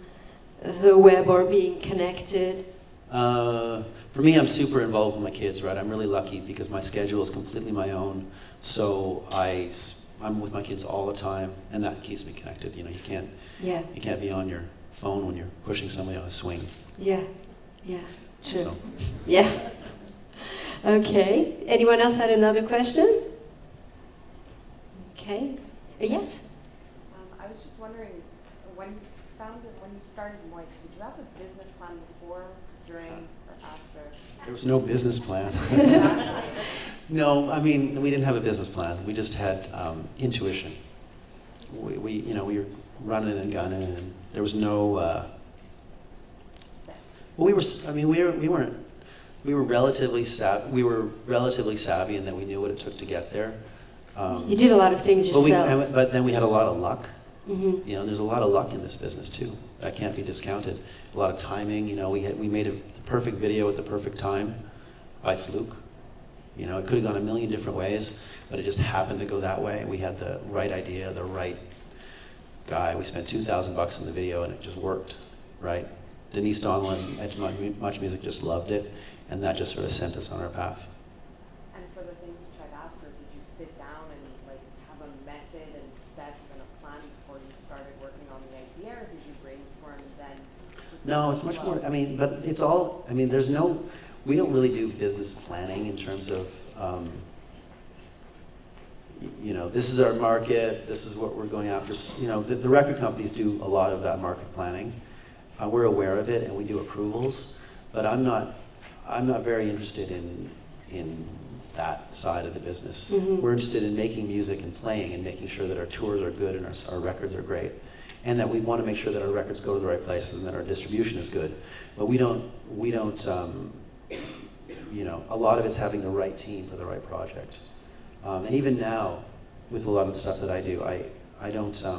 the web or being connected? For me, I'm super involved with my kids, right? I'm really lucky because my schedule is completely my own. So I'm with my kids all the time, and that keeps me connected. You can't be on your phone when you're pushing somebody on a swing. Yeah, true. So. Yeah. Okay. Anyone else had another question? Okay. Yes? I was just wondering, when you started in life, did you have a business plan before, during, or after? There was no business plan. No, I mean, we didn't have a business plan. We just had intuition. We were running and gunning, and there was no. Well, we were relatively savvy in that we knew what it took to get there. You did a lot of things yourself. But then we had a lot of luck. Mm-hmm. You know, there's a lot of luck in this business too. That can't be discounted. A lot of timing. You know, we made the perfect video at the perfect time by fluke. You know, it could have gone a million different ways, but it just happened to go that way. We had the right idea, the right guy. We spent $2,000 on the video, and it just worked, right? Denise Donlan at Much Music just loved it, and that just sort of sent us on our path. And for the things you tried after, did you sit down and like have a method and steps and a plan before you started working on the idea, or did you brainstorm and then just No, it's much more, I mean, but it's all, I mean, we don't really do business planning in terms of, you know, this is our market, this is what we're going after. You know, the record companies do a lot of that market planning. We're aware of it, and we do approvals, but I'm not very interested in that side of the business. Mm-hmm. We're interested in making music and playing and making sure that our tours are good and our records are great, and that we want to make sure that our records go to the right places and that our distribution is good. But we don't. You know, a lot of it's having the right team for the right project. And even now, with a lot of the stuff that I do, I don't. I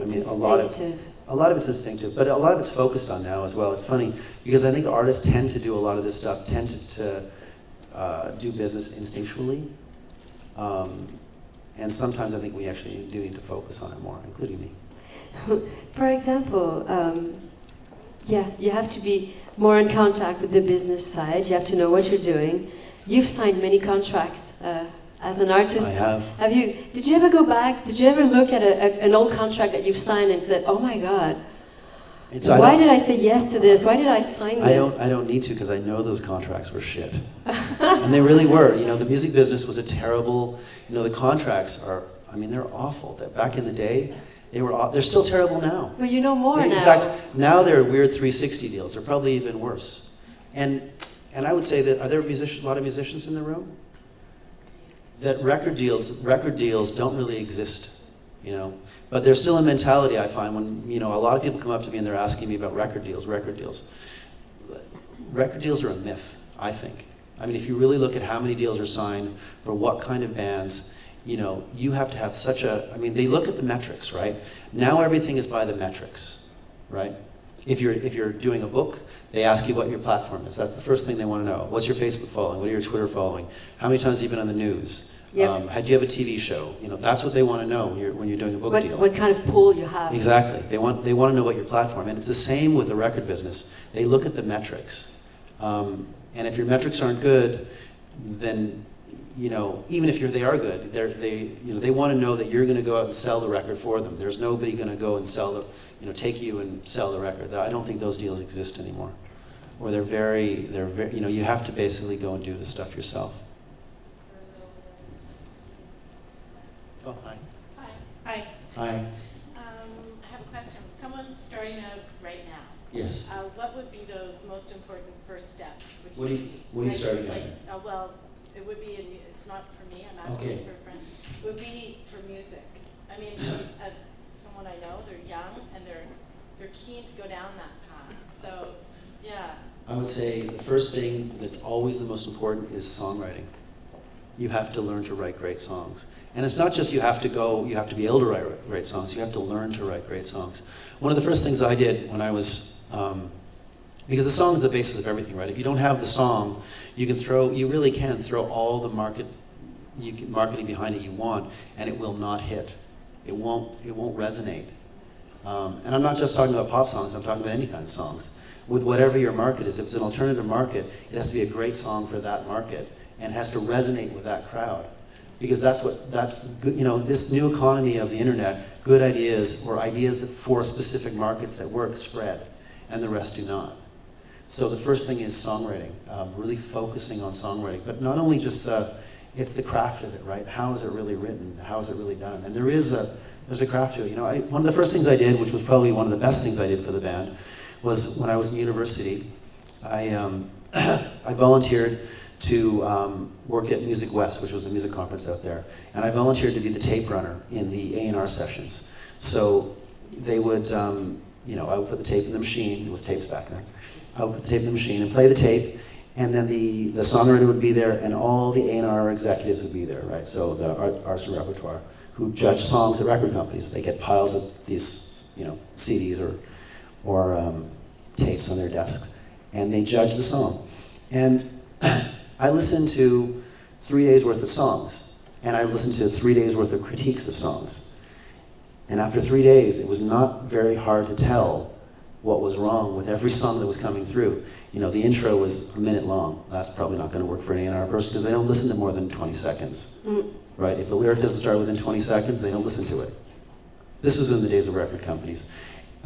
mean, a lot of it's instinctive, but a lot of it's focused on now as well. It's funny because I think artists tend to do a lot of this stuff, tend to do business instinctually, and sometimes I think we actually do need to focus on it more, including me. For example, yeah, you have to be more in contact with the business side. You have to know what you're doing. You've signed many contracts as an artist. I have. Have you? Did you ever go back? Did you ever look at an old contract that you've signed and said, "Oh my God, So why did I say yes to this? Why did I sign this?" I don't need to because I know those contracts were shit, and they really were. You know, the music business was a terrible. You know, the contracts are. I mean, they're awful. Back in the day, they're still terrible now. Well, you know more now. In fact, now they're weird 360 deals. They're probably even worse. And I would say that, are there a lot of musicians in the room? That record deals don't really exist, you know. But there's still a mentality, I find, when, you know, a lot of people come up to me and they're asking me about record deals. Record deals are a myth, I think. I mean, if you really look at how many deals are signed for what kind of bands, you know, you have to have I mean, they look at the metrics, right? Now everything is by the metrics, right? If you're doing a book, they ask you what your platform is. That's the first thing they want to know. What's your Facebook following? What are your Twitter following? How many times have you been on the news? Yep. Do you have a TV show? You know, that's what they want to know when you're doing a book deal. What kind of pool you have. Exactly. They want to know what your platform, and it's the same with the record business. They look at the metrics, and if your metrics aren't good, then, you know, even if they are good, they want to know that you're going to go out and sell the record for them. There's nobody going to go and take you and sell the record. I don't think those deals exist anymore, or they're very, you know, you have to basically go and do the stuff yourself. Oh, hi. Hi. Hi. I have a question. Someone's starting out right now. Yes. What would be those most important first steps? What are you starting out? Well, it would be. It's not for me. I'm asking for a friend. It would be for music. I mean, someone I know. They're young and they're keen to go down that path. So, yeah. I would say the first thing that's always the most important is songwriting. You have to learn to write great songs. And it's not just you have to be able to write great songs, you have to learn to write great songs. One of the first things I did when I was, because the song is the basis of everything, right? If you don't have the song, you really can throw all the marketing behind it you want, and it will not hit. It won't resonate. And I'm not just talking about pop songs, I'm talking about any kind of songs. With whatever your market is, if it's an alternative market, it has to be a great song for that market, and it has to resonate with that crowd. Because this new economy of the internet, good ideas or ideas for specific markets that work spread, and the rest do not. So the first thing is songwriting, really focusing on songwriting, but not only just it's the craft of it, right? How is it really written? How is it really done? And there's a craft to it. You know, one of the first things I did, which was probably one of the best things I did for the band, was when I was in university, I volunteered to work at Music West, which was a music conference out there, and I volunteered to be the tape runner in the A&R sessions. So they would, I would put the tape in the machine. It was tapes back then. I would put the tape in the machine and play the tape, and then the songwriter would be there, and all the A&R executives would be there, right? So the arts and repertoire, who judge songs at record companies. They get piles of these, CDs or tapes on their desks, and they judge the song. And I listened to 3 days worth of songs, and I listened to 3 days worth of critiques of songs. And after 3 days, it was not very hard to tell what was wrong with every song that was coming through. The intro was a minute long. That's probably not going to work for an A&R person because they don't listen to more than 20 seconds, right? If the lyric doesn't start within 20 seconds, they don't listen to it. This was in the days of record companies.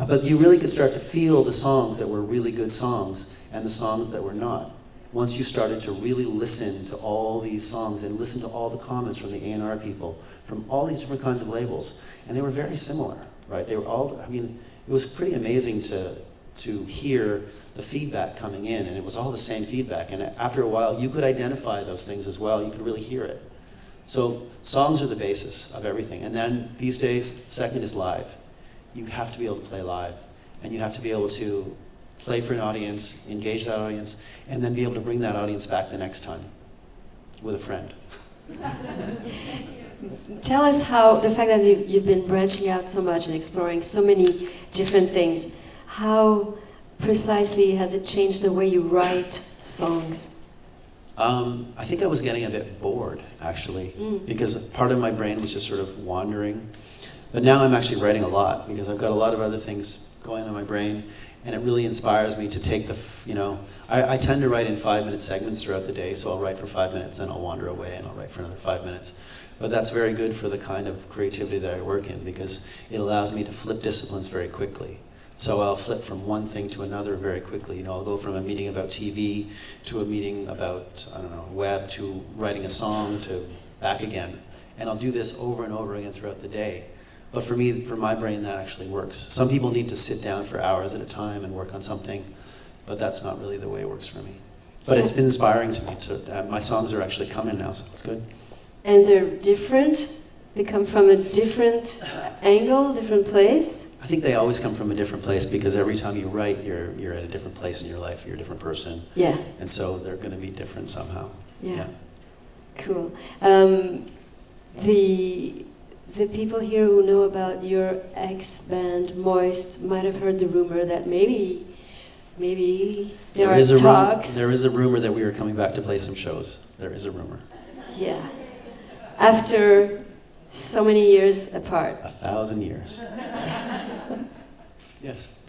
But you really could start to feel the songs that were really good songs and the songs that were not. Once you started to really listen to all these songs and listen to all the comments from the A&R people, from all these different kinds of labels, and they were very similar, right? They were all, it was pretty amazing to hear the feedback coming in, and it was all the same feedback. And after a while, you could identify those things as well. You could really hear it. So songs are the basis of everything. And then these days, second is live. You have to be able to play live, and you have to be able to play for an audience, engage that audience, and then be able to bring that audience back the next time with a friend. Tell us how the fact that you've been branching out so much and exploring so many different things, how precisely has it changed the way you write songs? I think I was getting a bit bored, actually, because part of my brain was just sort of wandering. But now I'm actually writing a lot because I've got a lot of other things going on in my brain, and it really inspires me to take I tend to write in 5-minute segments throughout the day, so I'll write for 5 minutes, then I'll wander away and I'll write for another 5 minutes. But that's very good for the kind of creativity that I work in because it allows me to flip disciplines very quickly. So I'll flip from one thing to another very quickly. I'll go from a meeting about TV to a meeting about, web, to writing a song, to back again. And I'll do this over and over again throughout the day. But for me, for my brain, that actually works. Some people need to sit down for hours at a time and work on something, but that's not really the way it works for me. But it's been inspiring to me. My songs are actually coming now, so it's good. And they're different? They come from a different angle, different place? I think they always come from a different place because every time you write, you're at a different place in your life. You're a different person. Yeah. And so they're going to be different somehow. Yeah. Cool. The people here who know about your ex-band, Moist, might have heard the rumor that maybe there are talks. There is a rumor that we are coming back to play some shows. There is a rumor. Yeah. After so many years apart. 1,000 years. Yes.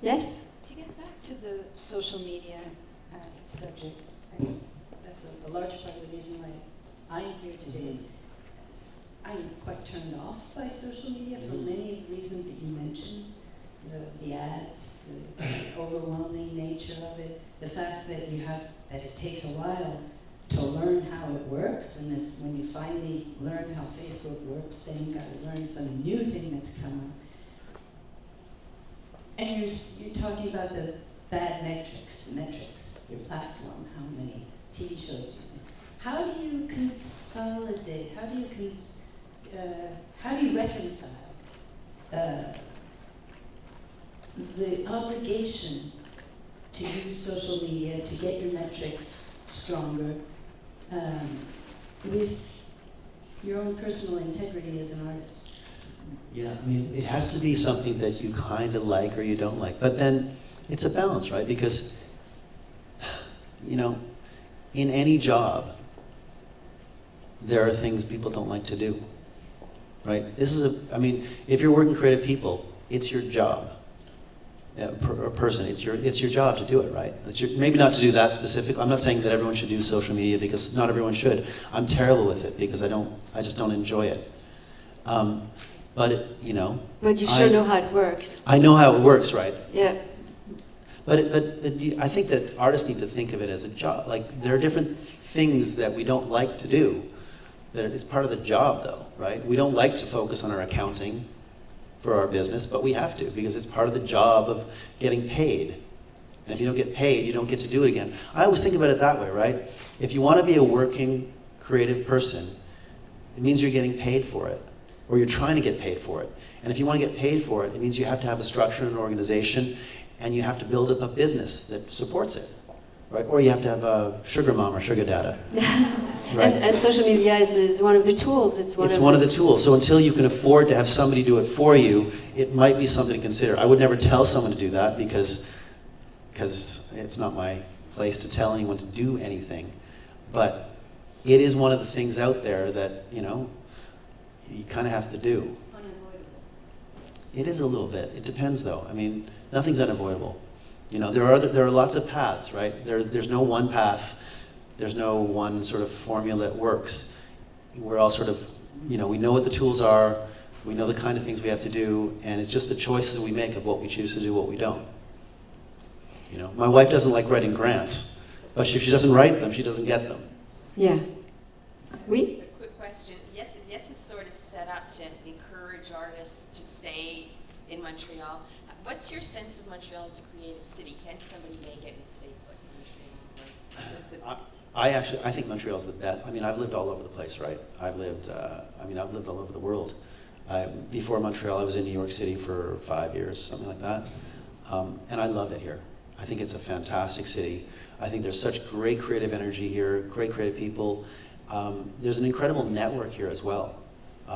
Yes? To get back to the social media subject, I think that's a large part of the reason why I'm here today. I'm quite turned off by social media for many of the reasons that you mentioned. The ads, the overwhelming nature of it, the fact that that it takes a while to learn how it works, and when you finally learn how Facebook works, then you've got to learn some new thing that's come up. And you're talking about the bad metrics, your platform, how many TV shows you make. How do you consolidate? How do you reconcile the obligation to use social media to get your metrics stronger with your own personal integrity as an artist? Yeah, it has to be something that you kind of like or you don't like. But then it's a balance, right? Because, in any job, there are things people don't like to do, right? If you're working creative people, it's your job. A person, it's your job to do it, right? Maybe not to do that specific. I'm not saying that everyone should do social media because not everyone should. I'm terrible with it because I just don't enjoy it. But you sure know how it works. I know how it works, right? Yeah. But I think that artists need to think of it as a job. Like there are different things that we don't like to do. That it's part of the job, though, right? We don't like to focus on our accounting for our business, but we have to because it's part of the job of getting paid And if you don't get paid, you don't get to do it again. I always think about it that way, right? If you want to be a working, creative person, it means you're getting paid for it, or you're trying to get paid for it. And if you want to get paid for it, it means you have to have a structure and an organization, and you have to build up a business that supports it, right? Or you have to have a sugar mom or sugar dada. Right? And social media is one of the tools. It's one of the tools. So until you can afford to have somebody do it for you, it might be something to consider. I would never tell someone to do that because it's not my place to tell anyone to do anything. But it is one of the things out there that, you kind of have to do. unavoidable. It is a little bit. It depends, though. I mean, nothing's unavoidable. There are lots of paths, right? There's no one path. There's no one sort of formula that works. We're all sort of, we know what the tools are. We know the kind of things we have to do, and it's just the choices we make of what we choose to do, what we don't. My wife doesn't like writing grants, but if she doesn't write them, she doesn't get them. Yeah. Oui? A quick question. Yes, it's sort of set up to encourage artists to stay in Montreal. What's your sense of Montreal as a creative city? Can somebody make it and stay put in Montreal? I think Montreal's the best. I mean, I've lived all over the place, right? I've lived all over the world. Before Montreal, I was in New York City for 5 years, something like that. And I love it here. I think it's a fantastic city. I think there's such great creative energy here, great creative people. There's an incredible network here as well,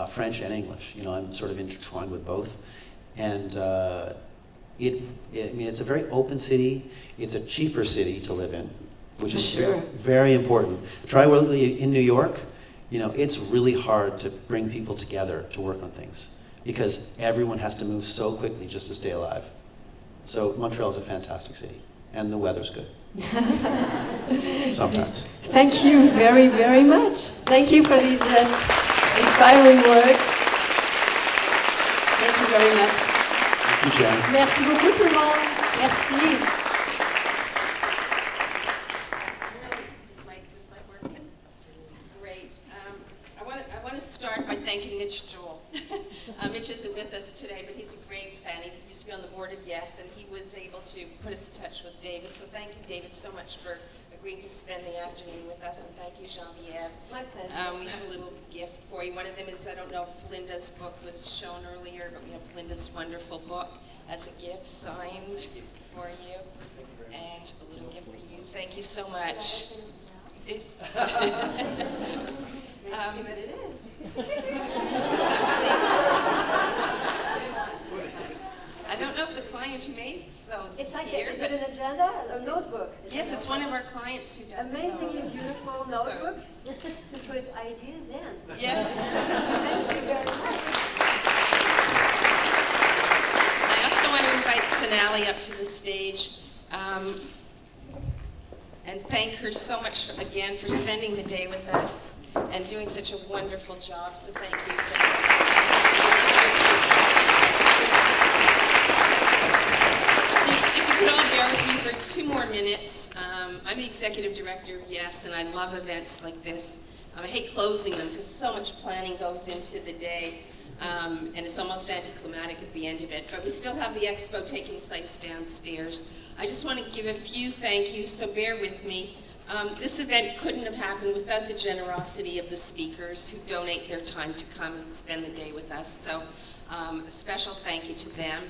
French and English. I'm sort of intertwined with both. And it's a very open city. It's a cheaper city to live in, which is very important. Try in New York, it's really hard to bring people together to work on things because everyone has to move so quickly just to stay alive. So Montreal is a fantastic city, and the weather's good. Sometimes. Thank you very, very much. Thank you for these inspiring words. Thank you very much. Thank you, Jen. Merci beaucoup tout le monde. Merci. This mic working? Great. I want to start by thanking Mitch Joel. Mitch isn't with us today, but he's a great fan. He used to be on the board of Yes, and he was able to put us in touch with David. So thank you, David, so much for agreeing to spend the afternoon with us, and thank you, Geneviève. My pleasure. We have a little gift for you. One of them is, I don't know if Linda's book was shown earlier, but we have Linda's wonderful book as a gift signed for you, and a little gift for you. Thank you so much. Let's see what it is. I don't know if the client who makes those It's like, here, is but it an agenda, a notebook? yes, it's one of our clients who does Amazingly those. beautiful notebook to put ideas in. Yes. Thank you very much. I also want to invite Sonali up to the stage and thank her so much again for spending the day with us and doing such a wonderful job. So thank you so much. If you could all bear with me for 2 more minutes. I'm the executive director of Yes, and I love events like this. I hate closing them because so much planning goes into the day. And it's almost anticlimactic at the end of it, but we still have the expo taking place downstairs. I just want to give a few thank yous, so bear with me. This event couldn't have happened without the generosity of the speakers who donate their time to come and spend the day with us, so a special thank you to them.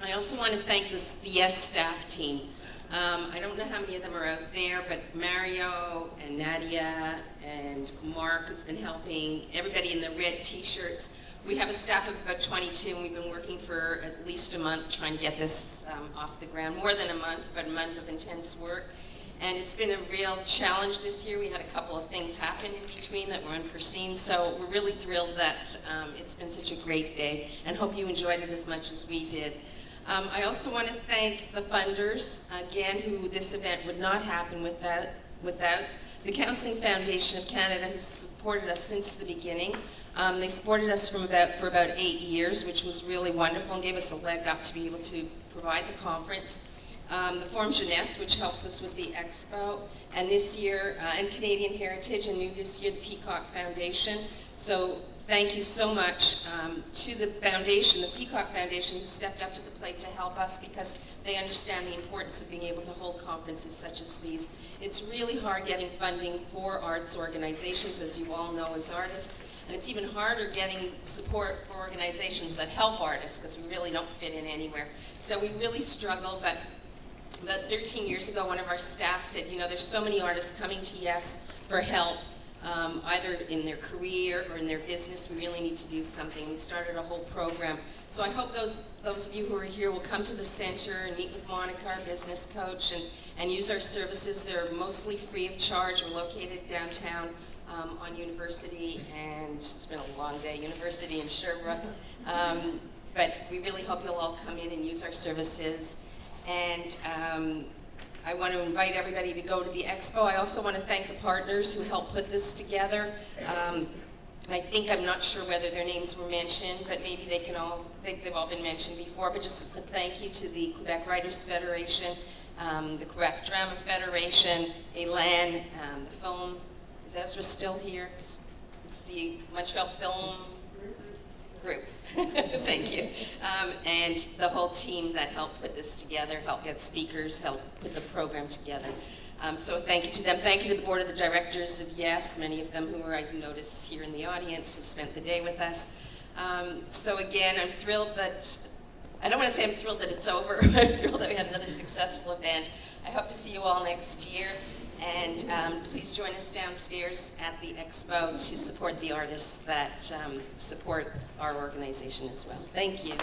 I also want to thank the Yes staff team. I don't know how many of them are out there, but Mario and Nadia and Mark has been helping, everybody in the red t-shirts. We have a staff of about 22, and we've been working for at least a month trying to get this off the ground. More than a month, but a month of intense work. And it's been a real challenge this year. We had a couple of things happen in between that were unforeseen, so we're really thrilled that it's been such a great day, and hope you enjoyed it as much as we did. I also want to thank the funders, again, who this event would not happen without the Counseling Foundation of Canada, who supported us since the beginning. They supported us for about 8 years, which was really wonderful and gave us a leg up to be able to provide the conference. The Forum Jeunesse, which helps us with the expo, and this year, and Canadian Heritage, and new this year, the Peacock Foundation. So thank you so much to the foundation, the Peacock Foundation, who stepped up to the plate to help us because they understand the importance of being able to hold conferences such as these. It's really hard getting funding for arts organizations, as you all know as artists, and it's even harder getting support for organizations that help artists because we really don't fit in anywhere. So we really struggle, but about 13 years ago, one of our staff said, you know, there's so many artists coming to Yes for help, either in their career or in their business. We really need to do something. We started a whole program. So I hope those of you who are here will come to the center and meet with Monica, our business coach, and use our services. They're mostly free of charge. We're located downtown on University, and it's been a long day, University and Sherbrooke. But we really hope you'll all come in and use our services. And I want to invite everybody to go to the expo. I also want to thank the partners who helped put this together. I'm not sure whether their names were mentioned, but maybe they've all been mentioned before, but just a thank you to the Quebec Writers Federation, the Quebec Drama Federation, Elan, the film, is Ezra still here? It's the Montreal Film Group. Thank you. And the whole team that helped put this together, helped get speakers, helped put the program together. So thank you to them. Thank you to the board of the directors of Yes, many of them who are, I notice here in the audience, who spent the day with us. So again, I'm thrilled that, I don't want to say I'm thrilled that it's over, I'm thrilled that we had another successful event. I hope to see you all next year. And please join us downstairs at the expo to support the artists that support our organization as well. Thank you.